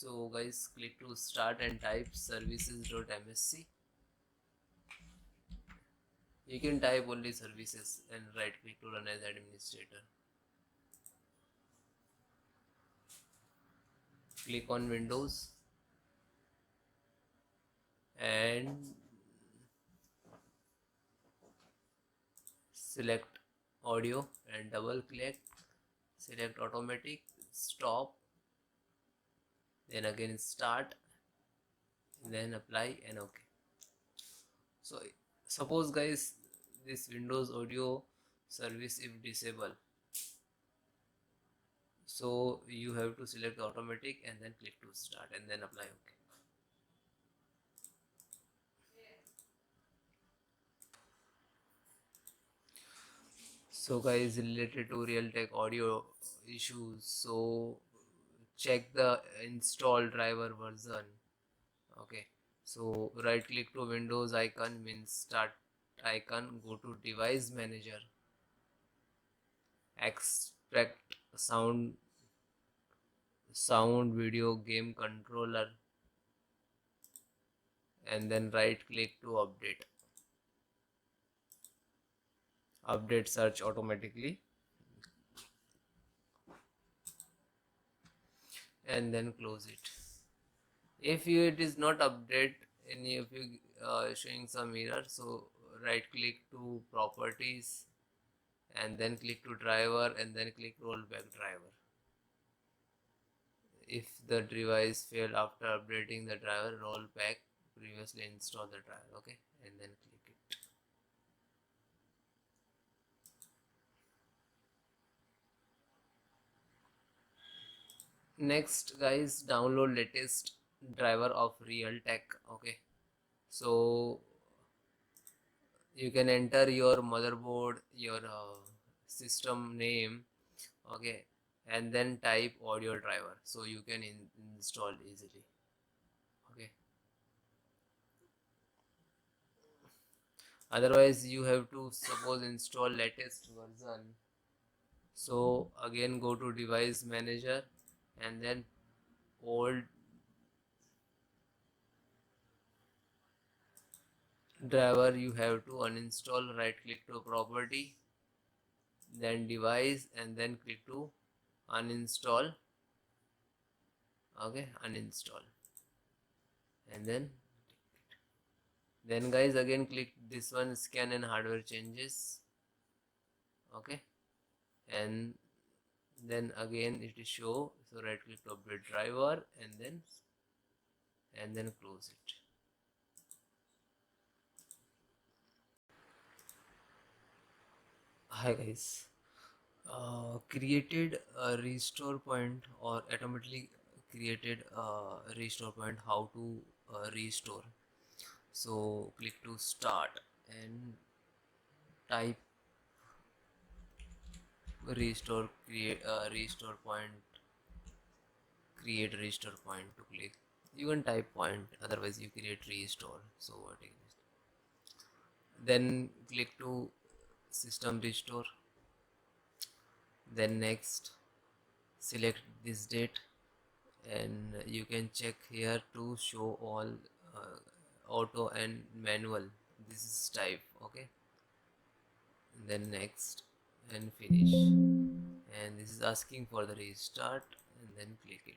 So guys, click to start and type services.msc. You can type only services and right click to run as administrator. Click on Windows and select audio and double click, select automatic, stop, then again start, then apply and OK. So suppose guys, this Windows audio service if disabled, so you have to select automatic and then click to start and then apply OK. So guys, related to Realtek audio issues, so check the install driver version. Okay, so right click to Windows icon, means start icon, go to device manager, extract sound video game controller, and then right click to update search automatically, and then close it. If it is not update, any of you showing some error, so right click to properties and then click to driver and then click rollback driver. If the device failed after updating the driver, roll back previously installed the driver. Okay, and then click it. Next guys, download latest driver of Realtek. Okay, so you can enter your motherboard, your system name, okay, and then type audio driver, so you can install easily. Okay, otherwise you have to suppose install latest version, so again go to device manager and then old driver you have to uninstall, right click to property, then device, and then click to uninstall. Okay, uninstall, and then guys again click this one, scan and hardware changes. Okay, and then again it is show, so right click to update driver and then close it. Hi guys, created a restore point or automatically created a restore point, how to restore. So click to start and type restore, create restore point, create restore point. To click, you can type point, otherwise you create restore. So what is it? Then click to system restore, then next select this date, and you can check here to show all auto and manual, this is type. Okay, and then next and finish, and this is asking for the restart, and then click it.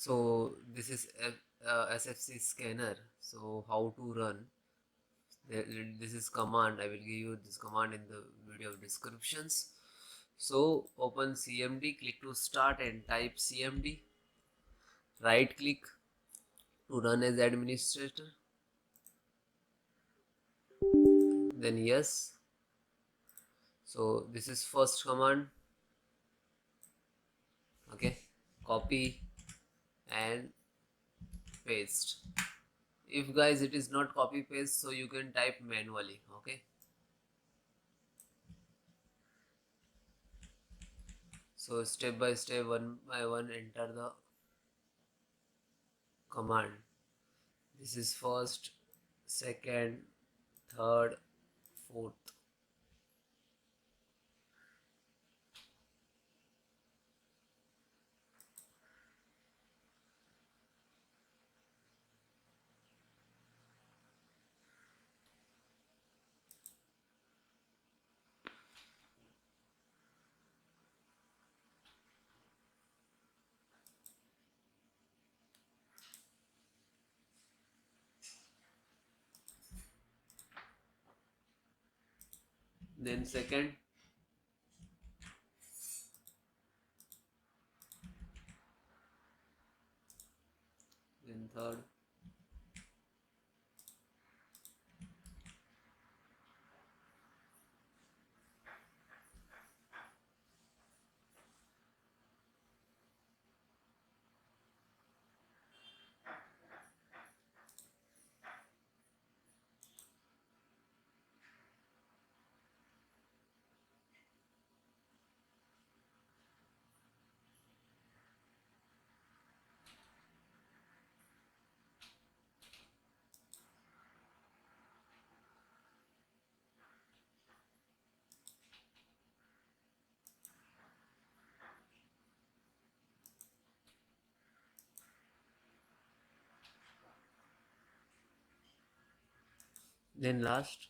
So this is SFC scanner. So how to run? This is command. I will give you this command in the video descriptions. So open CMD, click to start and type CMD. Right click to run as administrator. Then yes. So this is first command. Okay, copy and paste. If guys it is not copy paste, so you can type manually. Okay, so step by step, one by one, enter the command. This is first, second, third, fourth. Then second, then third, then last.